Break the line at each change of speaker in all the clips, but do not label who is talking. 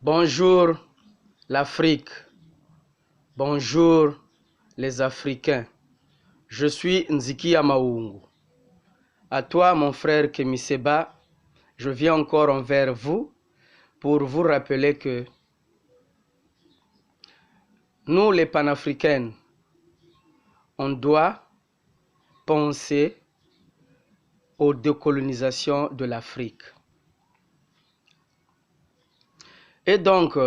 Bonjour l'Afrique, bonjour les Africains. Je suis Nziki Amaoungu. À toi mon frère Kemiseba, je viens encore envers vous pour vous rappeler que nous les panafricains, on doit penser aux décolonisations de l'Afrique. Et donc,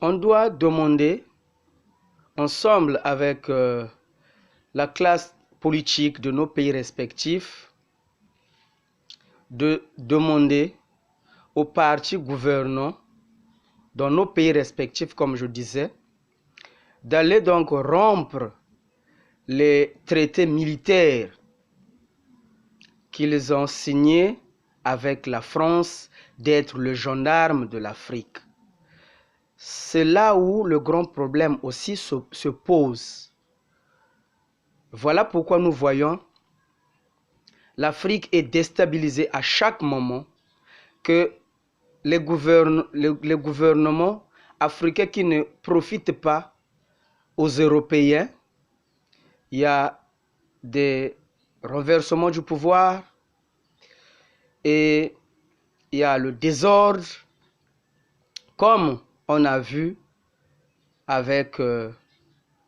on doit demander, ensemble avec la classe politique de nos pays respectifs, de demander aux partis gouvernants dans nos pays respectifs, comme je disais, d'aller donc rompre les traités militaires qu'ils ont signés avec la France d'être le gendarme de l'Afrique. C'est là où le grand problème aussi se pose. Voilà pourquoi nous voyons l'Afrique est déstabilisée à chaque moment que les gouvernements africains qui ne profitent pas aux Européens, il y a des renversements du pouvoir et il y a le désordre, comme on a vu avec,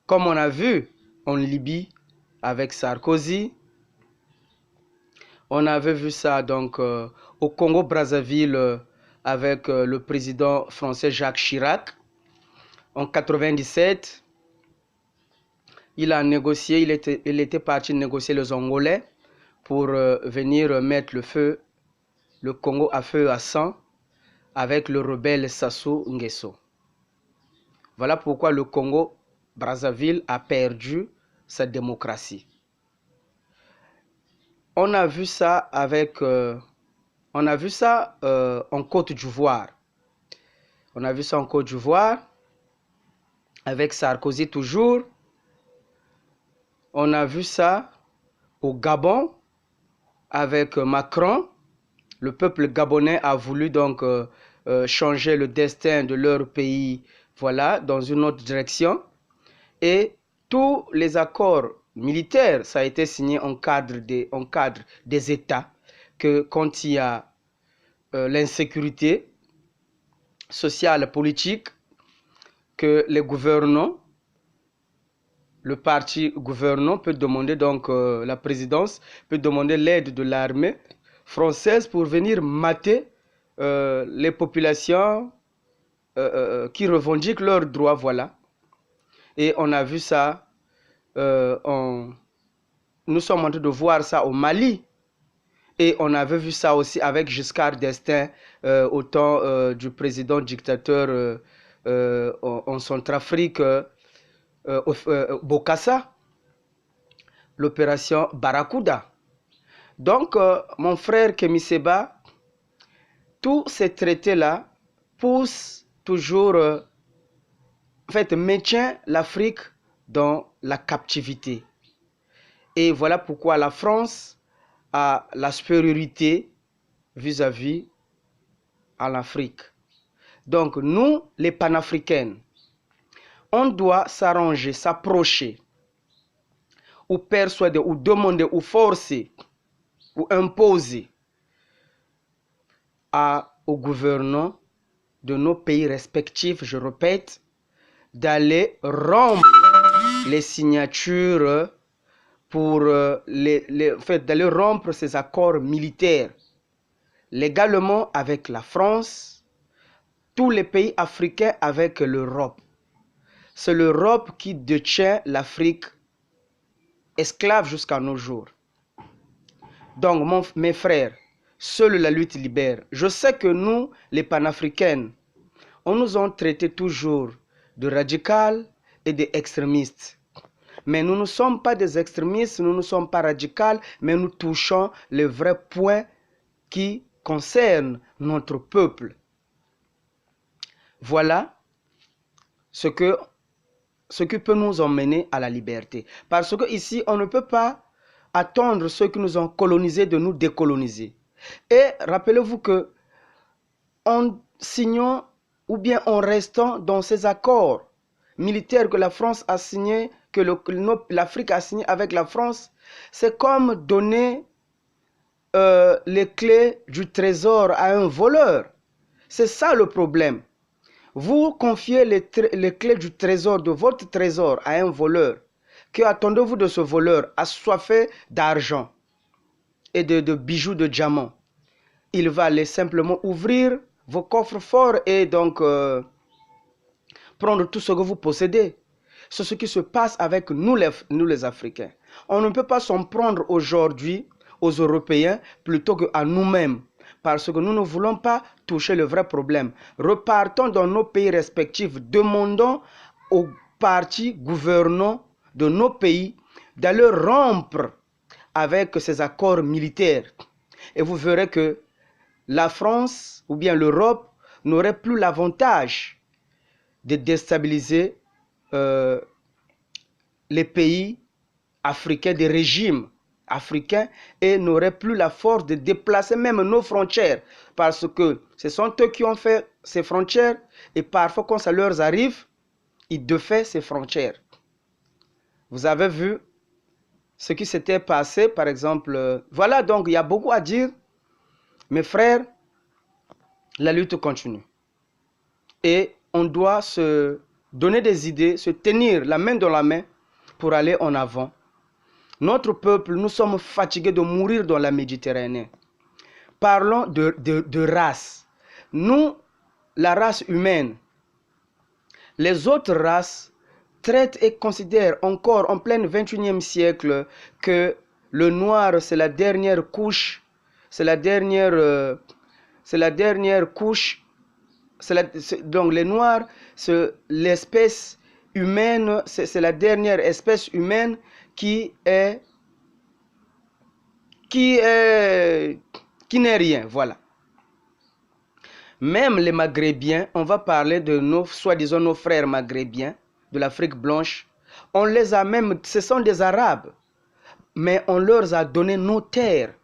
comme on a vu en Libye avec Sarkozy. On avait vu ça donc au Congo-Brazzaville avec le président français Jacques Chirac. En 1997, il a négocié, il était parti négocier les Angolais pour venir mettre le Congo à feu à sang avec le rebelle Sassou Nguesso. Voilà pourquoi le Congo-Brazzaville a perdu sa démocratie. On a vu ça avec, en Côte d'Ivoire. On a vu ça en Côte d'Ivoire avec Sarkozy toujours. On a vu ça au Gabon avec Macron. Le peuple gabonais a voulu donc changer le destin de leur pays, voilà, dans une autre direction. Et tous les accords militaires, ça a été signé en cadre des États, que quand il y a l'insécurité sociale, politique, que les gouvernants, le parti gouvernant peut demander donc la présidence, peut demander l'aide de l'armée française pour venir mater les populations qui revendiquent leurs droits, voilà. Et on a vu ça, nous sommes en train de voir ça au Mali. Et on avait vu ça aussi avec Giscard d'Estaing au temps du président dictateur en Centrafrique, Bokassa, l'opération Barracuda. Donc, mon frère Kemiseba, tous ces traités-là poussent toujours, en fait, maintient l'Afrique dans la captivité. Et voilà pourquoi la France a la supériorité vis-à-vis à l'Afrique. Donc, nous, les panafricains, on doit s'arranger, s'approcher, ou persuader, ou demander, ou forcer, ou imposer aux gouvernants de nos pays respectifs, je répète, d'aller rompre les signatures pour d'aller rompre ces accords militaires légalement avec la France, tous les pays africains avec l'Europe. C'est l'Europe qui détient l'Afrique esclave jusqu'à nos jours. Donc, mes frères, seule la lutte libère. Je sais que nous, les panafricains, on nous a traités toujours de radicaux et d'extrémistes. Mais nous ne sommes pas des extrémistes, nous ne sommes pas radicaux, mais nous touchons les vrais points qui concernent notre peuple. Voilà ce qui peut nous emmener à la liberté. Parce que ici, on ne peut pas attendre ceux qui nous ont colonisés de nous décoloniser. Et rappelez-vous que signant ou bien en restant dans ces accords militaires que la France a signés, que l'Afrique a signé avec la France, c'est comme donner les clés du trésor à un voleur. C'est ça le problème. Vous confiez les clés du trésor, de votre trésor, à un voleur. Que attendez-vous de ce voleur assoiffé d'argent et de bijoux de diamants? Il va aller simplement ouvrir vos coffres forts et donc prendre tout ce que vous possédez. C'est ce qui se passe avec nous les Africains. On ne peut pas s'en prendre aujourd'hui aux Européens plutôt qu'à nous-mêmes, parce que nous ne voulons pas toucher le vrai problème. Repartons dans nos pays respectifs, demandons aux partis gouvernants de nos pays d'aller rompre avec ces accords militaires. Et vous verrez que la France ou bien l'Europe n'aurait plus l'avantage de déstabiliser les pays africains, des régimes africains, et n'auraient plus la force de déplacer même nos frontières, parce que ce sont eux qui ont fait ces frontières, et parfois quand ça leur arrive, ils défient ces frontières. Vous avez vu ce qui s'était passé, par exemple. Voilà, donc il y a beaucoup à dire. Mes frères, la lutte continue. Et on doit se donner des idées, se tenir la main dans la main pour aller en avant. Notre peuple, nous sommes fatigués de mourir dans la Méditerranée. Parlons de race. Nous, la race humaine, les autres races traitent et considèrent encore en plein 21e siècle que le noir, c'est la dernière couche, c'est la dernière couche. Donc les noirs, c'est l'espèce humaine, c'est la dernière espèce humaine qui n'est rien, voilà. Même les Maghrébiens, on va parler de nos, soi-disant nos frères Maghrébiens de l'Afrique blanche, on les a même, ce sont des Arabes, mais on leur a donné nos terres.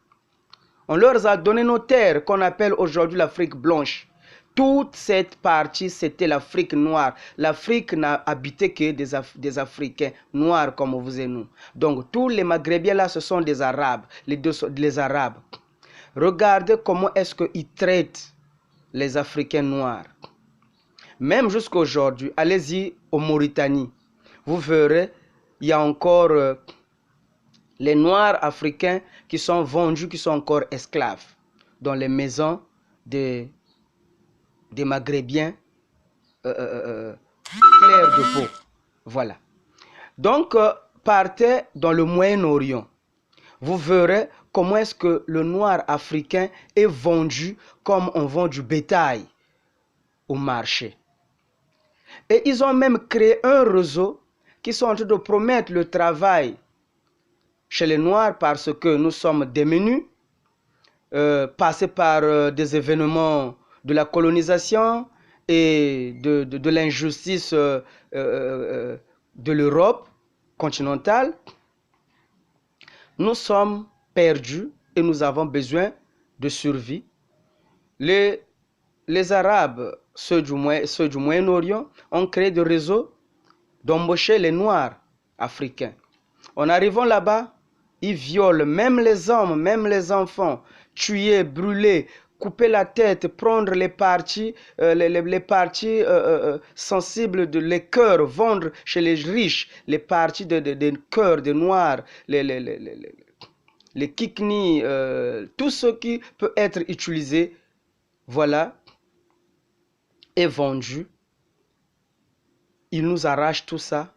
On leur a donné nos terres qu'on appelle aujourd'hui l'Afrique blanche. Toute cette partie, c'était l'Afrique noire. L'Afrique n'a habité que des Africains noirs comme vous et nous. Donc tous les Maghrébiens là, ce sont des Arabes, les Arabes. Regardez comment est-ce qu'ils traitent les Africains noirs. Même jusqu'à aujourd'hui, allez-y au Mauritanie. Vous verrez, il y a encore les Noirs africains qui sont vendus, qui sont encore esclaves dans les maisons des Maghrébiens clairs de peau. Voilà. Donc, partez dans le Moyen-Orient. Vous verrez comment est-ce que le noir africain est vendu comme on vend du bétail au marché. Et ils ont même créé un réseau qui sont en train de promettre le travail chez les Noirs parce que nous sommes démunis, passés par des événements de la colonisation et de l'injustice de l'Europe continentale. Nous sommes perdus et nous avons besoin de survie. Les Arabes, ceux du Moyen-Orient, ont créé des réseaux d'embaucher les Noirs africains. En arrivant là-bas, ils violent même les hommes, même les enfants, tuer, brûler, couper la tête, prendre les parties, sensibles, les cœurs, vendre chez les riches, les parties des cœurs des Noirs, les kidneys, tout ce qui peut être utilisé, voilà, est vendu. Ils nous arrachent tout ça.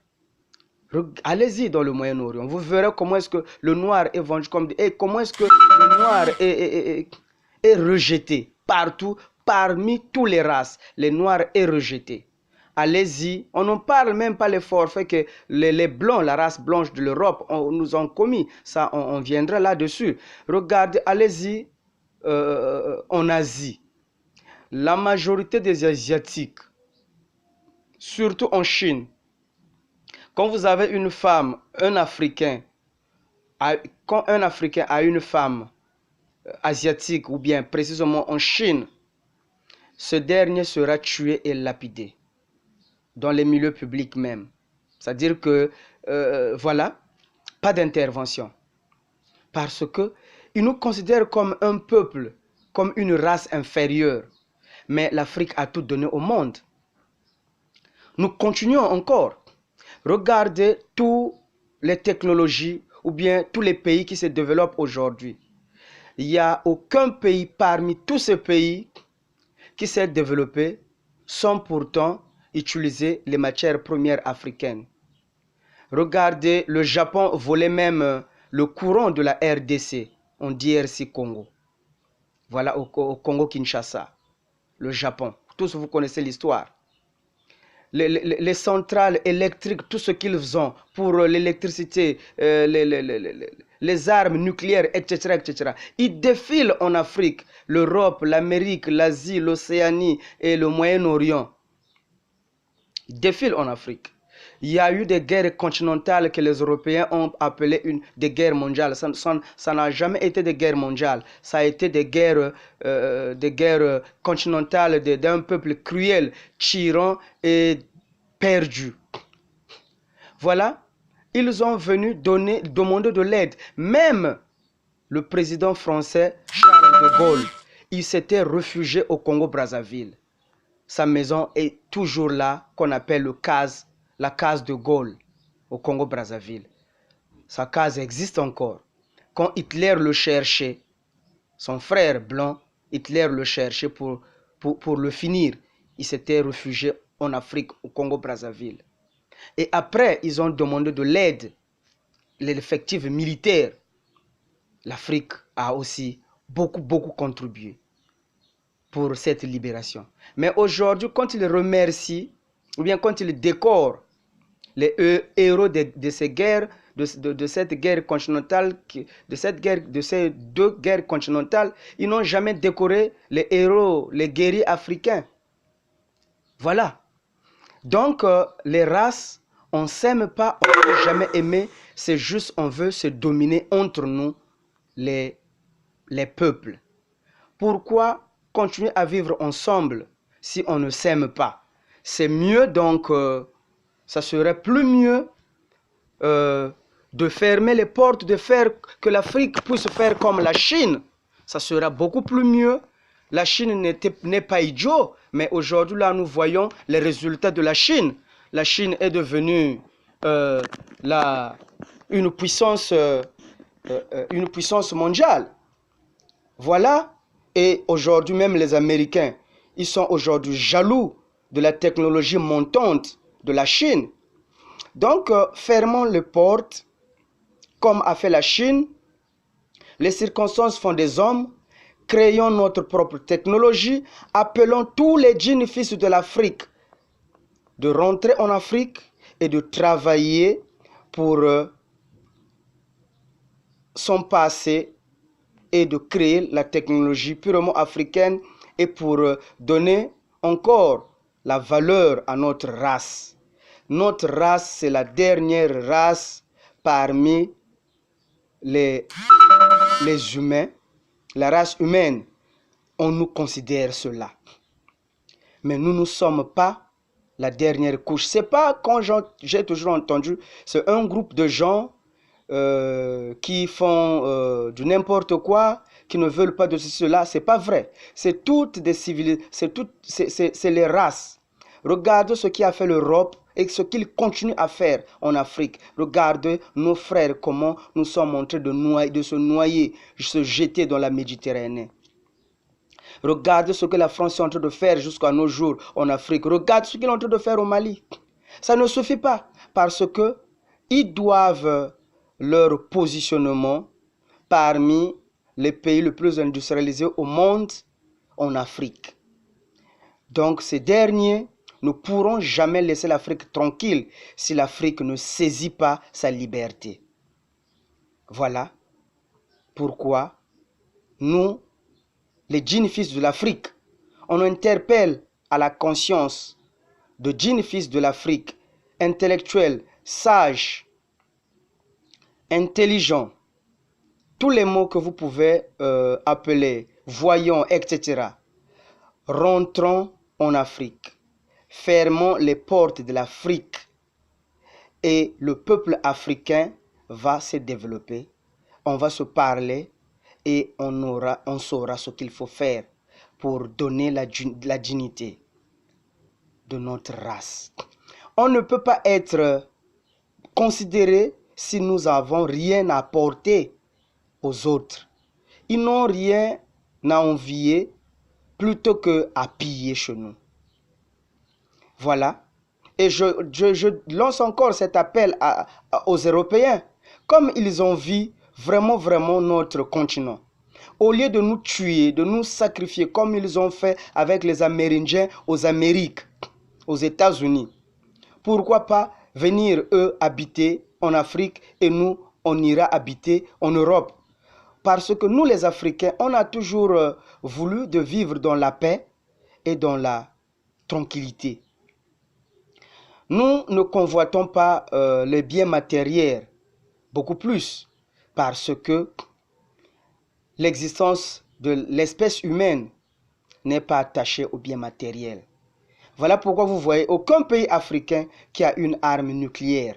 Allez-y dans le Moyen-Orient, vous verrez comment est-ce que le noir est vendu comme et comment est-ce que le noir est rejeté partout, parmi toutes les races. Le noir est rejeté. Allez-y, on ne parle même pas les forfaits que les blancs, la race blanche de l'Europe, nous ont commis. Ça, on viendra là-dessus. Regardez, allez-y en Asie. La majorité des Asiatiques, surtout en Chine, quand vous avez une femme, un Africain, quand un Africain a une femme asiatique ou bien précisément en Chine, ce dernier sera tué et lapidé dans les milieux publics même. C'est-à-dire que, voilà, pas d'intervention. Parce qu'ils nous considèrent comme un peuple, comme une race inférieure. Mais l'Afrique a tout donné au monde. Nous continuons encore. Regardez toutes les technologies ou bien tous les pays qui se développent aujourd'hui. Il n'y a aucun pays parmi tous ces pays qui s'est développé sans pourtant utiliser les matières premières africaines. Regardez, le Japon volait même le courant de la RDC, en DRC Congo. Voilà, au Congo-Kinshasa, le Japon. Tous vous connaissez l'histoire. Les centrales électriques, tout ce qu'ils ont pour l'électricité, les armes nucléaires, etc., etc. Ils défilent en Afrique, l'Europe, l'Amérique, l'Asie, l'Océanie et le Moyen-Orient. Ils défilent en Afrique. Il y a eu des guerres continentales que les Européens ont appelées des guerres mondiales. Ça n'a jamais été des guerres mondiales. Ça a été des guerres continentales d'un peuple cruel, tyran et perdu. Voilà, ils ont venu demander de l'aide. Même le président français Charles de Gaulle, il s'était réfugié au Congo-Brazzaville. Sa maison est toujours là, qu'on appelle la case de Gaulle, au Congo-Brazzaville. Sa case existe encore. Quand Hitler le cherchait, son frère blanc, Hitler le cherchait pour le finir. Il s'était réfugié en Afrique, au Congo-Brazzaville. Et après, ils ont demandé de l'aide, l'effectif militaire. L'Afrique a aussi beaucoup contribué pour cette libération. Mais aujourd'hui, quand ils remercient, ou bien quand ils décorent les héros de ces guerres, de cette guerre continentale, de ces deux guerres continentales, ils n'ont jamais décoré les héros, les guerriers africains. Voilà. Donc, les races, on ne s'aime pas, on ne peut jamais aimer, c'est juste on veut se dominer entre nous, les peuples. Pourquoi continuer à vivre ensemble si on ne s'aime pas? C'est mieux donc, ça serait plus mieux de fermer les portes, de faire que l'Afrique puisse faire comme la Chine. Ça sera beaucoup plus mieux. La Chine n'est pas idiot, mais aujourd'hui, là, nous voyons les résultats de la Chine. La Chine est devenue une puissance mondiale. Voilà. Et aujourd'hui, même les Américains, ils sont aujourd'hui jaloux de la technologie montante de la Chine. Donc, fermons les portes, comme a fait la Chine. Les circonstances font des hommes. Créons notre propre technologie. Appelons tous les djinns fils de l'Afrique de rentrer en Afrique et de travailler pour son passé et de créer la technologie purement africaine et pour donner encore la valeur à notre race. Notre race, c'est la dernière race parmi les humains. La race humaine, on nous considère cela. Mais nous ne sommes pas la dernière couche. C'est pas, quand j'ai toujours entendu, c'est un groupe de gens qui font du n'importe quoi, qui ne veulent pas de cela. C'est pas vrai. C'est toutes des civilisations, c'est les races. Regardez ce qui a fait l'Europe et ce qu'il continue à faire en Afrique. Regardez nos frères, comment nous sommes en train de se noyer, de se jeter dans la Méditerranée. Regardez ce que la France est en train de faire jusqu'à nos jours en Afrique. Regardez ce qu'ils sont en train de faire au Mali. Ça ne suffit pas parce que ils doivent leur positionnement parmi les pays les plus industrialisés au monde en Afrique. Donc ces derniers ne pourront jamais laisser l'Afrique tranquille si l'Afrique ne saisit pas sa liberté. Voilà pourquoi nous, les djinns fils de l'Afrique, on interpelle à la conscience de djinns fils de l'Afrique, intellectuels, sages, intelligents, tous les mots que vous pouvez appeler, voyants, etc. rentrons en Afrique, fermons les portes de l'Afrique et le peuple africain va se développer. On va se parler et on saura ce qu'il faut faire pour donner la dignité de notre race. On ne peut pas être considéré si nous n'avons rien à apporter aux autres. Ils n'ont rien à envier plutôt qu'à piller chez nous. Voilà. Et je lance encore cet appel aux Européens. Comme ils ont vu vraiment notre continent. Au lieu de nous tuer, de nous sacrifier comme ils ont fait avec les Amérindiens aux Amériques, aux États-Unis. Pourquoi pas venir eux habiter en Afrique et nous on ira habiter en Europe? Parce que nous les Africains, on a toujours voulu de vivre dans la paix et dans la tranquillité. Nous ne convoitons pas les biens matériels, beaucoup plus, parce que l'existence de l'espèce humaine n'est pas attachée aux biens matériels. Voilà pourquoi vous voyez aucun pays africain qui a une arme nucléaire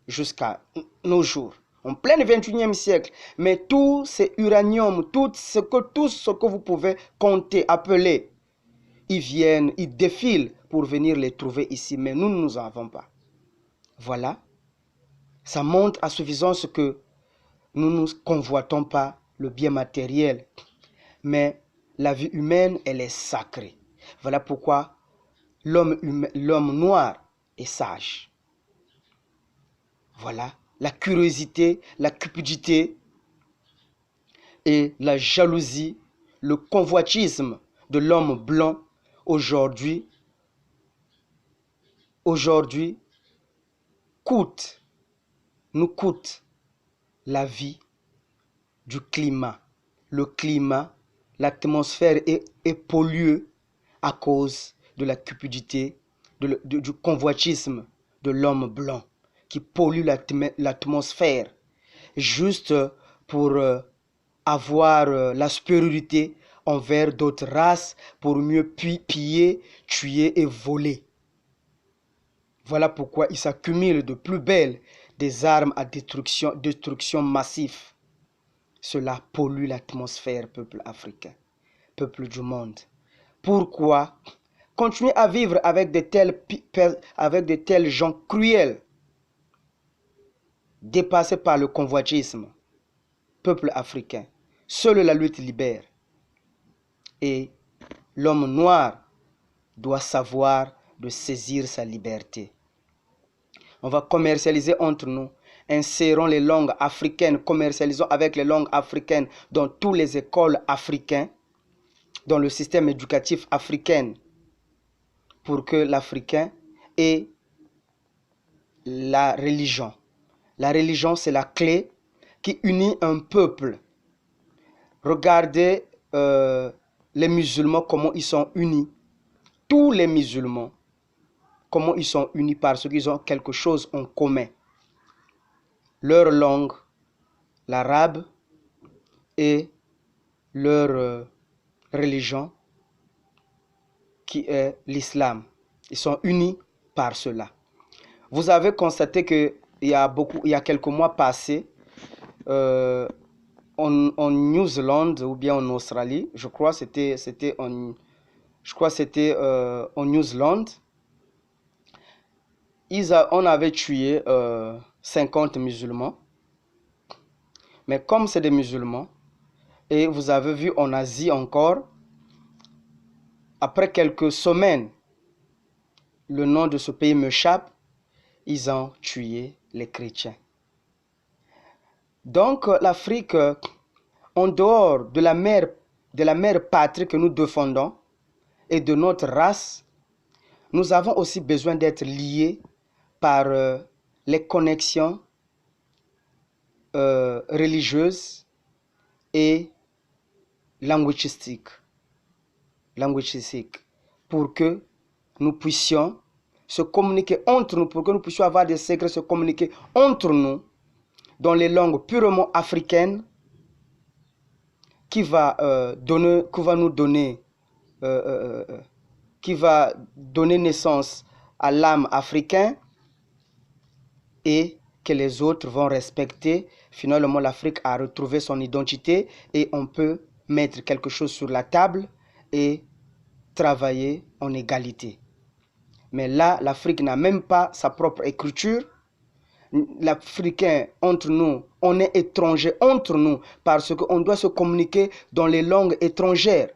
jusqu'à nos jours, en plein 21e siècle. Mais tout c'est uranium, tout ce que vous pouvez compter, appeler, ils viennent, ils défilent pour venir les trouver ici, mais nous ne nous en avons pas. Voilà, ça montre à suffisance que nous ne convoitons pas le bien matériel, mais la vie humaine, elle est sacrée. Voilà pourquoi l'homme noir est sage. Voilà, la curiosité, la cupidité et la jalousie, le convoitisme de l'homme blanc aujourd'hui nous coûte la vie du climat. Le climat, l'atmosphère est polluée à cause de la cupidité, du convoitisme de l'homme blanc qui pollue l'atmosphère juste pour avoir la supériorité envers d'autres races, pour mieux piller, tuer et voler. Voilà pourquoi il s'accumule de plus belles des armes à destruction massive. Cela pollue l'atmosphère, peuple africain, peuple du monde. Pourquoi continuer à vivre avec de tels gens cruels, dépassés par le convoitisme? Peuple africain, seule la lutte libère. Et l'homme noir doit savoir de saisir sa liberté. On va commercialiser entre nous. Insérons les langues africaines, commercialisons avec les langues africaines dans toutes les écoles africaines, dans le système éducatif africain, pour que l'Africain ait la religion. La religion, c'est la clé qui unit un peuple. Regardez les musulmans, comment ils sont unis. Tous les musulmans, comment ils sont unis parce qu'ils ont quelque chose en commun. Leur langue, l'arabe, et leur religion, qui est l'islam. Ils sont unis par cela. Vous avez constaté qu'il y a quelques mois passés, en New Zealand ou bien en Australie, je crois que c'était en New Zealand, on avait tué 50 musulmans. Mais comme c'est des musulmans, et vous avez vu en Asie encore, après quelques semaines, le nom de ce pays m'échappe, ils ont tué les chrétiens. Donc l'Afrique, en dehors de la mère patrie que nous défendons et de notre race, nous avons aussi besoin d'être liés par les connexions religieuses et linguistiques, pour que nous puissions se communiquer entre nous, pour que nous puissions avoir des secrets, se communiquer entre nous dans les langues purement africaines qui va nous donner qui va donner naissance à l'âme africaine et que les autres vont respecter. Finalement, l'Afrique a retrouvé son identité et on peut mettre quelque chose sur la table et travailler en égalité. Mais là, l'Afrique n'a même pas sa propre écriture. L'Africain, entre nous, on est étranger entre nous parce qu'on doit se communiquer dans les langues étrangères.